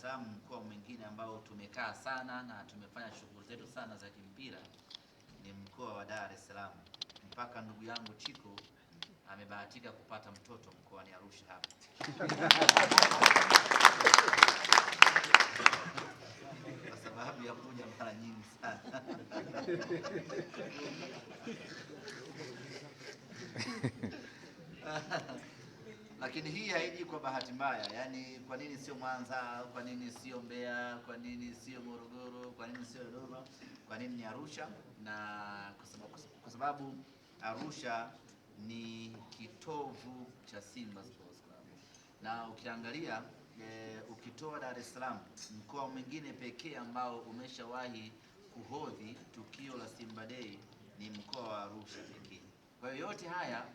Salaam, mkoa mwingine ambao tumekaa sana na tumefanya shughuli zetu sana za kimpira ni mkoa wa Dar es Salaam. Mpaka ndugu yangu Chiko amebahatika kupata mtoto mkoani Arusha hapa. Kwa sababu ya kuja mara nyingi sana. Lakini hii haiji kwa bahati mbaya. Yaani kwa nini sio Mwanza, kwa nini sio Mbeya, kwa nini sio Morogoro, kwa nini sio Dodoma, kwa nini ni Arusha? Na kwa sababu Arusha ni kitovu cha Simba Sports Club. Na ukiangalia ukitoa Dar es Salaam, mkoa mwingine pekee ambao umeshawahi kuhodhi tukio la Simba Day ni mkoa wa Arusha pekee. Kwa hiyo yote haya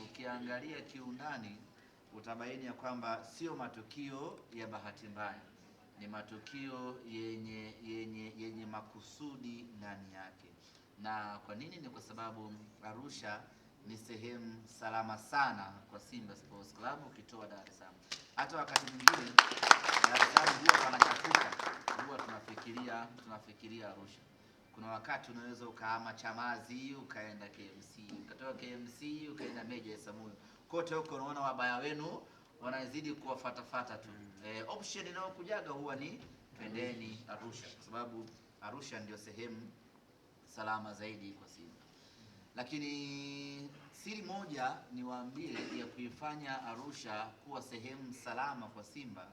ukiangalia kiundani utabaini ya kwamba sio matukio ya bahati mbaya, ni matukio yenye makusudi ndani yake. Na kwa nini? Ni kwa sababu Arusha ni sehemu salama sana kwa Simba Sports Club ukitoa Dar es Salaam. Hata wakati mwingine Dar es Salaam huwa panachafuka, huwa tunafikiria Arusha. Kuna wakati unaweza ukahama Chamazi ukaenda KMC, ukatoka KMC ukaenda Meja Isamuhyo. Kote huko unaona wabaya wenu wanazidi kuwafatafata tu. Option inayokujaga huwa ni pendeni Arusha, kwa sababu Arusha ndio sehemu salama zaidi kwa Simba. Lakini siri moja niwaambie ya kuifanya Arusha kuwa sehemu salama kwa Simba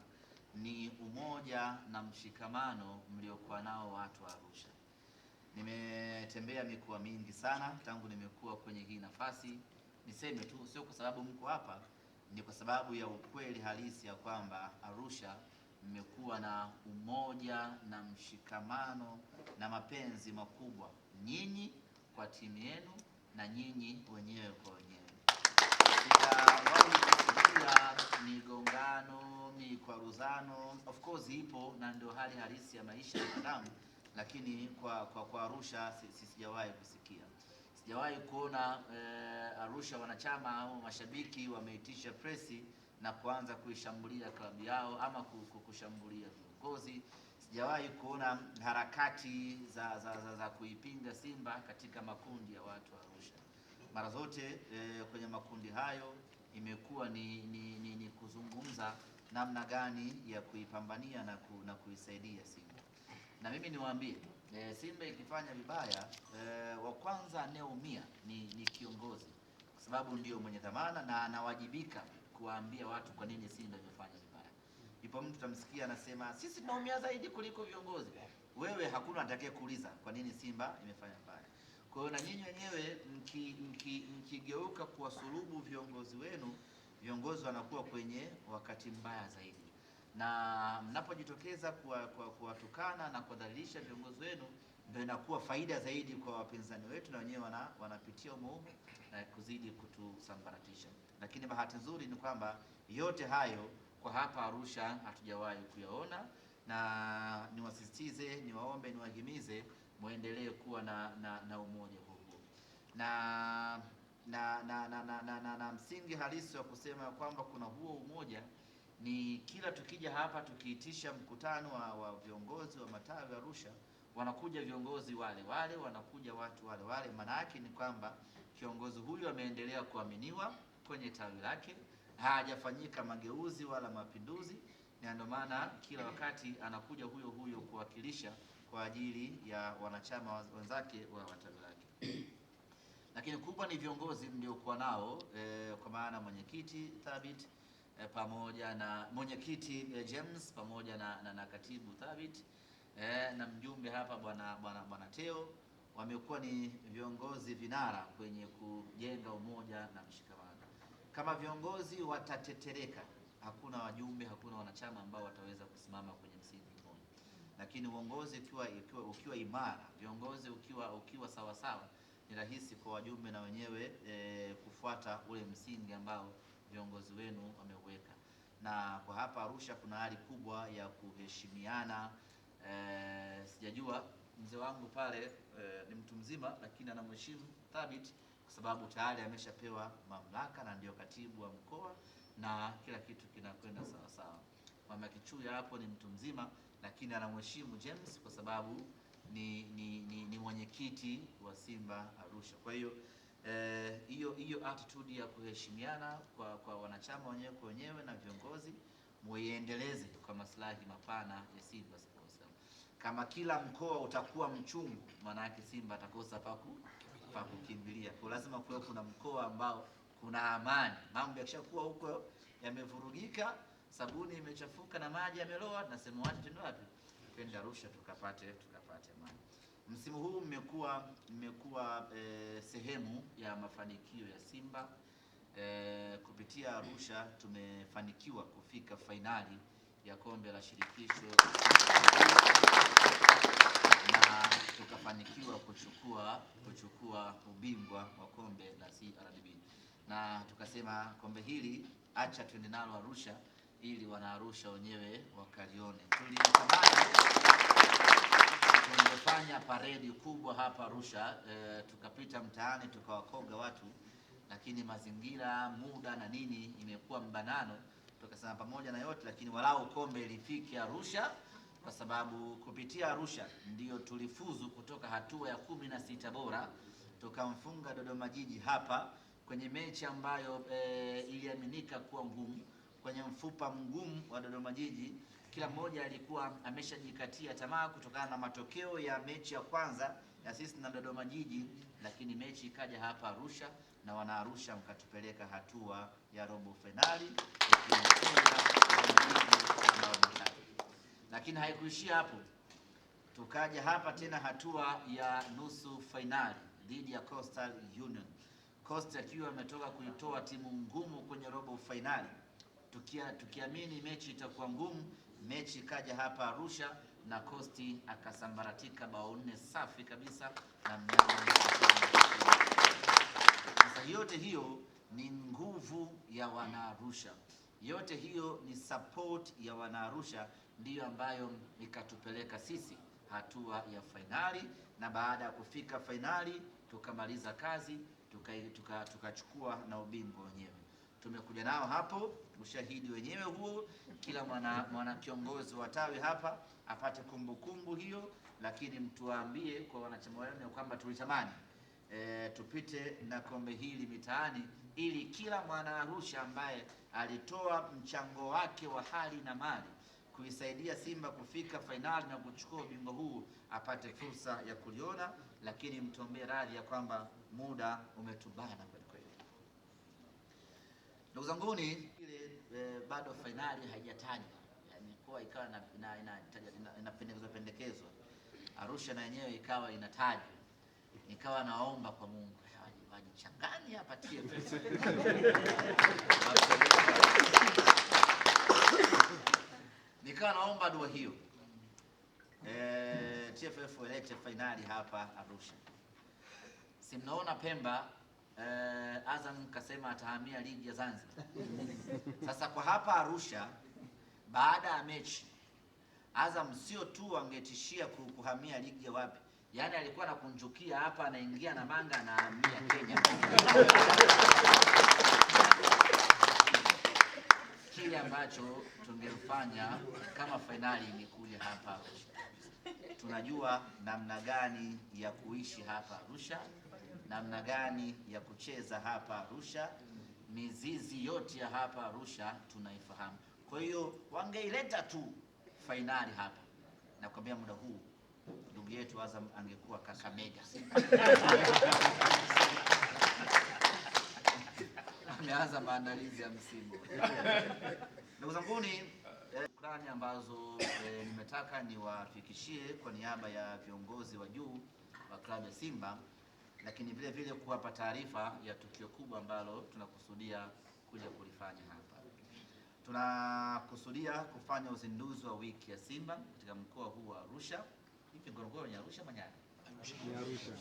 ni umoja na mshikamano mliokuwa nao watu wa Arusha. Nimetembea mikoa mingi sana tangu nimekuwa kwenye hii nafasi. Niseme tu sio kwa sababu mko hapa, ni kwa sababu ya ukweli halisi ya kwamba Arusha mmekuwa na umoja na mshikamano na mapenzi makubwa, nyinyi kwa timu yenu na nyinyi wenyewe kwa wenyewe. Sijawahi kusikia migongano, mikwaruzano. Of course ipo na ndio hali halisi ya maisha ya binadamu, lakini kwa Arusha sijawahi kusikia. Sijawahi kuona Arusha wanachama au mashabiki wameitisha presi na kuanza kuishambulia klabu yao ama kushambulia viongozi. Sijawahi kuona harakati za kuipinga Simba katika makundi ya watu wa Arusha. Mara zote kwenye makundi hayo imekuwa ni kuzungumza namna gani ya kuipambania na kuisaidia Simba. Na mimi niwaambie, Simba ikifanya vibaya, wa kwanza anayeumia ni kiongozi, kwa sababu ndio mwenye dhamana na anawajibika kuwaambia watu kwa nini Simba imefanya vibaya. Ipo mtu tamsikia anasema sisi tunaumia zaidi kuliko viongozi. Wewe hakuna atakaye kuuliza kwa nini Simba imefanya vibaya. Kwa hiyo na nyinyi wenyewe mkigeuka kuwasulubu viongozi wenu, viongozi wanakuwa kwenye wakati mbaya zaidi. Na mnapojitokeza kuwatukana na kudhalilisha viongozi wenu, ndio inakuwa faida zaidi kwa wapinzani wetu, na wenyewe wanapitia umuhimu na kuzidi kutusambaratisha. Lakini bahati nzuri ni kwamba yote hayo kwa hapa Arusha hatujawahi kuyaona, na niwasisitize, niwaombe, niwahimize muendelee kuwa na umoja huo. Na msingi halisi wa kusema kwamba kuna huo umoja ni kila tukija hapa tukiitisha mkutano wa viongozi wa matawi Arusha, wanakuja viongozi wale wale, wanakuja watu wale wale. Maana yake ni kwamba kiongozi huyu ameendelea kuaminiwa kwenye tawi lake, hajafanyika mageuzi wala mapinduzi, na ndio maana kila wakati anakuja huyo huyo kuwakilisha kwa ajili ya wanachama wenzake wa tawi lake. Lakini kubwa ni viongozi mliokuwa nao, kwa maana mwenyekiti Thabit pamoja na mwenyekiti James pamoja na katibu Thabit na mjumbe hapa bwana Teo, wamekuwa ni viongozi vinara kwenye kujenga umoja na mshikamano. Kama viongozi watatetereka, hakuna wajumbe, hakuna wanachama ambao wataweza kusimama kwenye msingi mmoja. Lakini uongozi ukiwa imara, viongozi ukiwa sawa sawa, ni rahisi kwa wajumbe na wenyewe kufuata ule msingi ambao viongozi wenu wameuweka. Na kwa hapa Arusha kuna hali kubwa ya kuheshimiana. Sijajua mzee wangu pale ni mtu mzima, lakini anamheshimu Thabit kwa sababu tayari ameshapewa mamlaka na ndio katibu wa mkoa na kila kitu kinakwenda sawa sawa. Mama Kichuya hapo ni mtu mzima, lakini anamheshimu James kwa sababu ni mwenyekiti wa Simba Arusha. Kwa hiyo hiyo attitude ya kuheshimiana kwa wanachama wenyewe kwa wenyewe na viongozi muiendeleze kwa maslahi mapana ya Simba Sports Club. Kama kila mkoa utakuwa mchungu, maana yake Simba atakosa pa kukimbilia. Kwa lazima kuwe kuna mkoa ambao kuna amani. Mambo yakishakuwa huko yamevurugika, sabuni imechafuka na maji yameloa, tunasema wacha twende wapi? Twende Arusha tukapate amani. Msimu huu mmekuwa sehemu ya mafanikio ya Simba. Kupitia Arusha tumefanikiwa kufika fainali ya kombe la shirikisho na tukafanikiwa kuchukua ubingwa wa kombe la CRDB, na tukasema kombe hili acha twende nalo Arusha ili wana Arusha wenyewe wakalione. Tulifanya paredi kubwa hapa Arusha, tukapita mtaani tukawakoga watu, lakini mazingira, muda na nini imekuwa mbanano. Tukasema pamoja na yote, lakini walau kombe lifike Arusha, kwa sababu kupitia Arusha ndio tulifuzu kutoka hatua ya 16 bora, tukamfunga Dodoma Jiji hapa kwenye mechi ambayo iliaminika kuwa ngumu, kwenye mfupa mgumu wa Dodoma Jiji. Kila mmoja alikuwa ameshajikatia tamaa kutokana na matokeo ya mechi ya kwanza ya sisi na Dodoma Jiji, lakini mechi ikaja hapa Arusha na wana Arusha mkatupeleka hatua ya robo finali, lakini haikuishia hapo. Tukaja hapa tena hatua ya nusu finali dhidi ya Coastal Union. Coastal akiwa ametoka kuitoa timu ngumu kwenye robo finali, tukiamini mechi itakuwa ngumu. Mechi ikaja hapa Arusha na Coastal akasambaratika bao 4 safi kabisa na mnyama. Sasa yote hiyo ni nguvu ya wana Arusha, yote hiyo ni support ya wana Arusha, ndiyo ambayo ikatupeleka sisi hatua ya fainali, na baada ya kufika fainali tukamaliza kazi, tukachukua na ubingwa wenyewe. Tumekuja nao hapo, ushahidi wenyewe huo, kila mwana kiongozi wa tawi hapa apate kumbukumbu hiyo, lakini mtuambie kwa wanachama wenu kwamba tulitamani tupite na kombe hili mitaani, ili kila mwana Arusha ambaye alitoa mchango wake wa hali na mali kuisaidia Simba kufika fainali na kuchukua ubingwa huu apate fursa ya kuliona. Lakini mtuombee radhi ya kwamba muda umetubana kweli kweli. Ndugu zanguni, ile bado fainali haijatajwa, yani kwa ikawa inapendekezwa Arusha na yenyewe ikawa inatajwa. Nikawa naomba kwa Mungu wajichanganye hapa TFF. Nikawa naomba dua hiyo, TFF walete fainali hapa Arusha. Si mnaona Pemba, Azam kasema atahamia ligi ya Zanzibar. Sasa kwa hapa Arusha, baada ya mechi Azam sio tu angetishia kuhamia ligi ya wapi, yani alikuwa anakunjukia hapa, anaingia na manga anahamia Kenya. Kile ambacho tungemfanya kama fainali imekuja hapa Arusha. Tunajua namna gani ya kuishi hapa Arusha, namna gani ya kucheza hapa Arusha, mizizi yote ya hapa Arusha tunaifahamu. Kwa hiyo wangeileta tu fainali hapa, na kwambia muda huu ndugu yetu Azam angekuwa Kakamega. Ameanza maandalizi ya msimu. Ndugu zanguni, shukrani ambazo nimetaka niwafikishie kwa niaba ya viongozi wa juu wa klabu ya Simba, lakini vile vile kuwapa taarifa ya tukio kubwa ambalo tunakusudia kuja kulifanya hapa. Tunakusudia kufanya uzinduzi wa wiki ya Simba katika mkoa huu wa Arusha. Hivi Ngorongoro ni Arusha Manyara? Ni Arusha.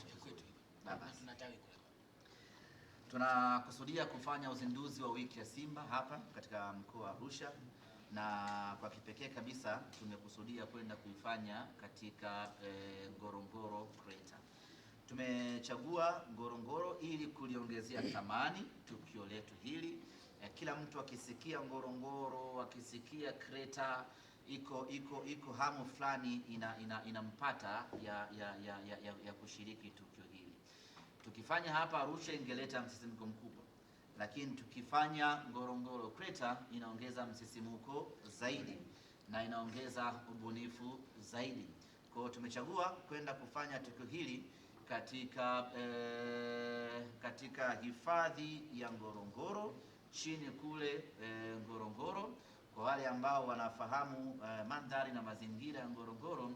Tunakusudia kufanya uzinduzi wa wiki ya Simba hapa katika mkoa wa Arusha, na kwa kipekee kabisa tumekusudia kwenda kuifanya katika Ngorongoro Crater. Tumechagua Ngorongoro ili kuliongezea thamani tukio letu hili, Kila mtu akisikia Ngorongoro, akisikia Kreta, iko hamu fulani inampata ya kushiriki tukio hili. Tukifanya hapa Arusha ingeleta msisimko mkubwa, lakini tukifanya Ngorongoro Kreta inaongeza msisimko zaidi na inaongeza ubunifu zaidi. Kwa hiyo tumechagua kwenda kufanya tukio hili katika hifadhi ya Ngorongoro chini kule Ngorongoro. Kwa wale ambao wanafahamu mandhari na mazingira ya Ngorongoro,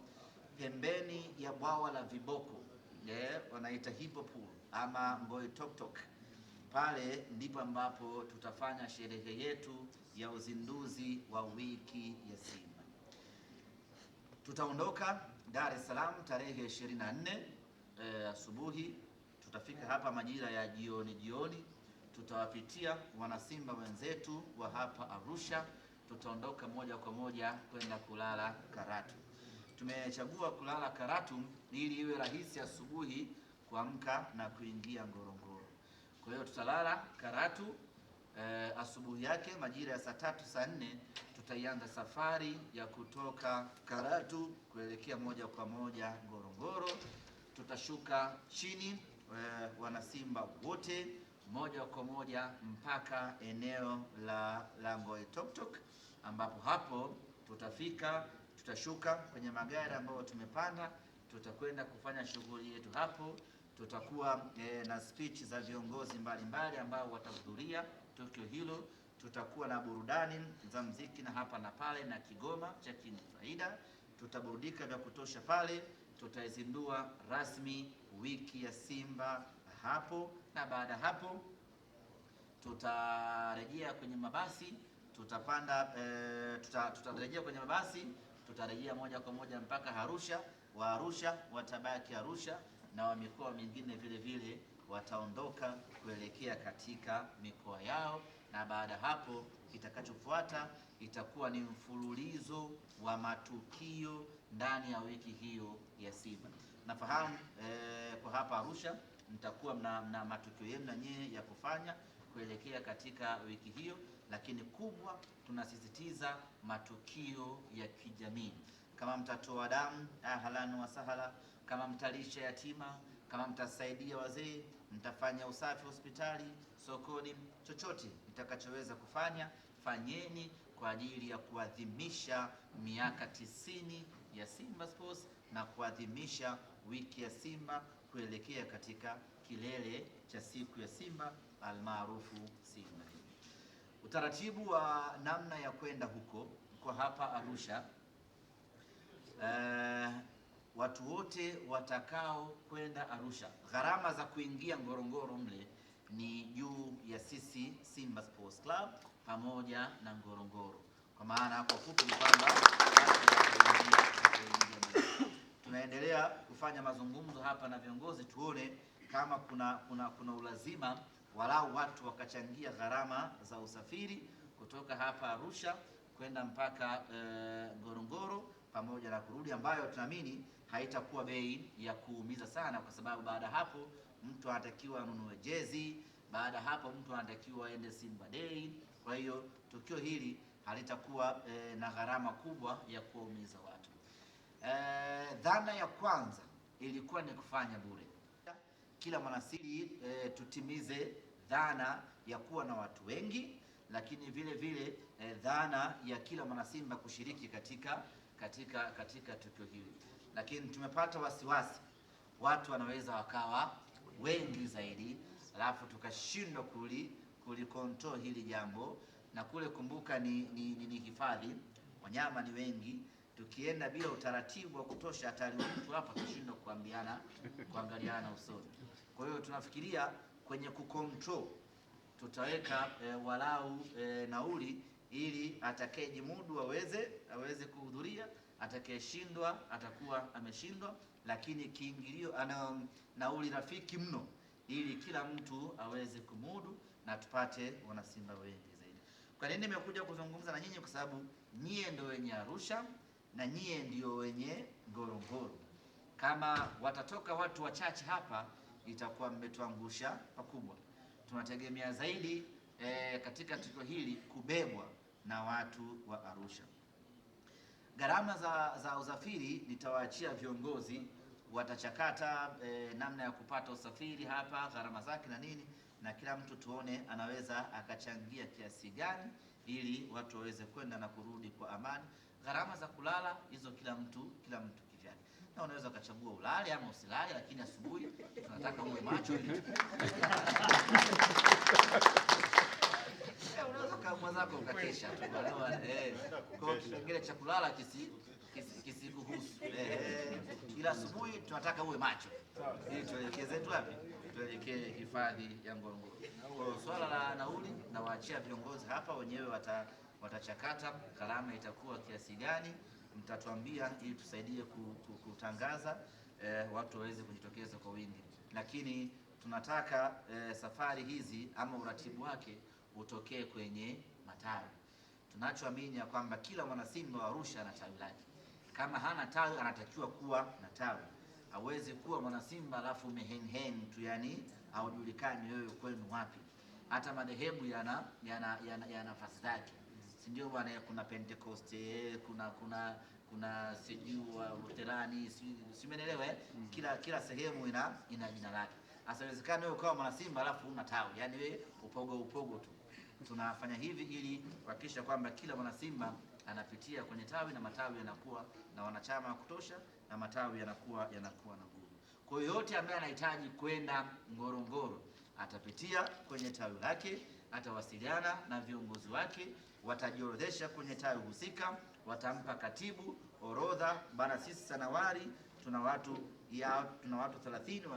pembeni ya bwawa la viboko wanaita Hippo Pool ama Ngoitoktok, pale ndipo ambapo tutafanya sherehe yetu ya uzinduzi wa wiki ya Simba. Tutaondoka Dar es Salaam tarehe 24 asubuhi. Tutafika hapa majira ya jioni. Tutawapitia wanasimba wenzetu wa hapa Arusha. Tutaondoka moja kwa moja kwenda kulala Karatu. Tumechagua kulala Karatu ili iwe rahisi asubuhi kuamka na kuingia Ngorongoro. Kwa hiyo tutalala Karatu. Asubuhi yake majira ya saa 3 saa 4 tutaianza safari ya kutoka Karatu kuelekea moja kwa moja Ngorongoro. Tutashuka chini wanasimba wote moja kwa moja mpaka eneo la Ngoitoktok, ambapo hapo tutafika, tutashuka kwenye magari ambayo tumepanda, tutakwenda kufanya shughuli yetu hapo. Tutakuwa na speech za viongozi mbalimbali ambao watahudhuria tukio hilo. Tutakuwa na burudani za muziki na hapa na pale na kigoma cha Faida. Tutaburudika vya kutosha pale. Tutaizindua rasmi wiki ya Simba hapo, na baada hapo tutarejea kwenye mabasi. Tutarejea kwenye mabasi, tutarejea moja kwa moja mpaka Arusha. Wa Arusha watabaki Arusha na wa mikoa mingine vile vile wataondoka kuelekea katika mikoa yao, na baada hapo kitakachofuata itakuwa ni mfululizo wa matukio ndani ya wiki hiyo ya Simba. Nafahamu kwa hapa Arusha mtakuwa na matukio yenu na nyie ya kufanya kuelekea katika wiki hiyo, lakini kubwa tunasisitiza matukio ya kijamii. Kama mtatoa damu, ahlan wa sahala. Kama mtalisha yatima, kama mtasaidia wazee, mtafanya usafi hospitali, sokoni, chochote mtakachoweza kufanya fanyeni kwa ajili ya kuadhimisha miaka 90 ya Simba Sports na kuadhimisha wiki ya Simba kuelekea katika kilele cha siku ya Simba almaarufu Simba. Utaratibu wa namna ya kwenda huko kwa hapa Arusha, watu wote watakao kwenda Arusha, gharama za kuingia Ngorongoro mle ni juu ya sisi Simba Sports Club pamoja na Ngorongoro. Kwa maana kwa fupi ni kwamba tunaendelea kufanya mazungumzo hapa na viongozi, tuone kama kuna ulazima walau watu wakachangia gharama za usafiri kutoka hapa Arusha kwenda mpaka Ngorongoro pamoja na kurudi, ambayo tunaamini haitakuwa bei ya kuumiza sana, kwa sababu baada hapo mtu anatakiwa anunue jezi, baada hapo mtu anatakiwa aende Simba Day. Kwa hiyo tukio hili halitakuwa na gharama kubwa ya kuumiza watu. Dhana ya kwanza ilikuwa ni kufanya bure. Kila mwanasiri tutimize dhana ya kuwa na watu wengi, lakini vile vile dhana ya kila mwanasimba kushiriki katika tukio hili. Lakini tumepata wasiwasi watu wanaweza wakawa wengi zaidi, alafu tukashindwa kulikontrol hili jambo. Na kule kumbuka ni hifadhi, wanyama ni wengi, tukienda bila utaratibu wa kutosha hatari mtu hapa tushindwa kuangaliana usoni. Kwa hiyo tunafikiria kwenye kucontrol tutaweka walau nauli ili atakayejimudu aweze kuhudhuria, atakayeshindwa atakuwa ameshindwa, lakini kiingilio ana nauli rafiki mno ili kila mtu aweze kumudu na tupate wanasimba wengi zaidi. Kwa nini nimekuja kuzungumza na nyinyi? Kwa sababu nyie ndio wenye Arusha na nyie ndio wenye Ngorongoro. Kama watatoka watu wachache hapa itakuwa mmetuangusha pakubwa. Tunategemea zaidi katika tukio hili kubebwa na watu wa Arusha. Gharama za usafiri nitawaachia viongozi, watachakata namna ya kupata usafiri hapa, gharama zake na nini, na kila mtu tuone anaweza akachangia kiasi gani ili watu waweze kwenda na kurudi kwa amani. Gharama za kulala hizo kila mtu kivyake, na unaweza ukachagua ulale ama usilale, lakini asubuhi tunataka uwe macho ili unaweza kama zako ukakesha tu kwa kipengele cha kulala kisikuhusu. Ila asubuhi tunataka uwe macho ili tuelekeze tu wapi, tuelekee hifadhi ya Ngorongoro. Kwa swala la nauli na waachia viongozi hapa wenyewe watachakata gharama itakuwa kiasi gani, mtatuambia ili tusaidie kutangaza, watu waweze kujitokeza kwa wingi. Lakini tunataka safari hizi ama uratibu wake utokee kwenye matawi. Tunachoamini ya kwamba kila mwana Simba wa Arusha ana tawi lake. Kama hana tawi anatakiwa kuwa na tawi. Hawezi kuwa mwana Simba alafu mehenhen tu, yani haujulikani wewe kwenu wapi. Hata madhehebu yana nafasi zake. Si ndio bwana? Kuna Pentecoste, kuna sijua Luterani, si umeelewa Kila sehemu ina jina lake. Asiwezekane wewe kama mwana Simba alafu una tawi. Yani wewe upogo tu. Tunafanya hivi ili kuhakikisha kwamba kila mwana Simba anapitia kwenye tawi na matawi yanakuwa na wanachama wa kutosha na matawi yanakuwa na nguvu. Kwa hiyo yote ambaye anahitaji kwenda Ngorongoro atapitia kwenye tawi lake, atawasiliana na viongozi wake, watajiorodhesha kwenye tawi husika, watampa katibu orodha, bana sisi Sanawari tuna watu 30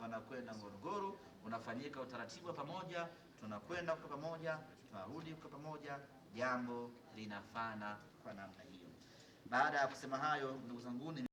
wanakwenda Ngorongoro, unafanyika utaratibu wa pamoja, tunakwenda kwa pamoja, tunarudi kwa pamoja, jambo linafana kwa namna hiyo. Baada ya kusema hayo, ndugu zangu,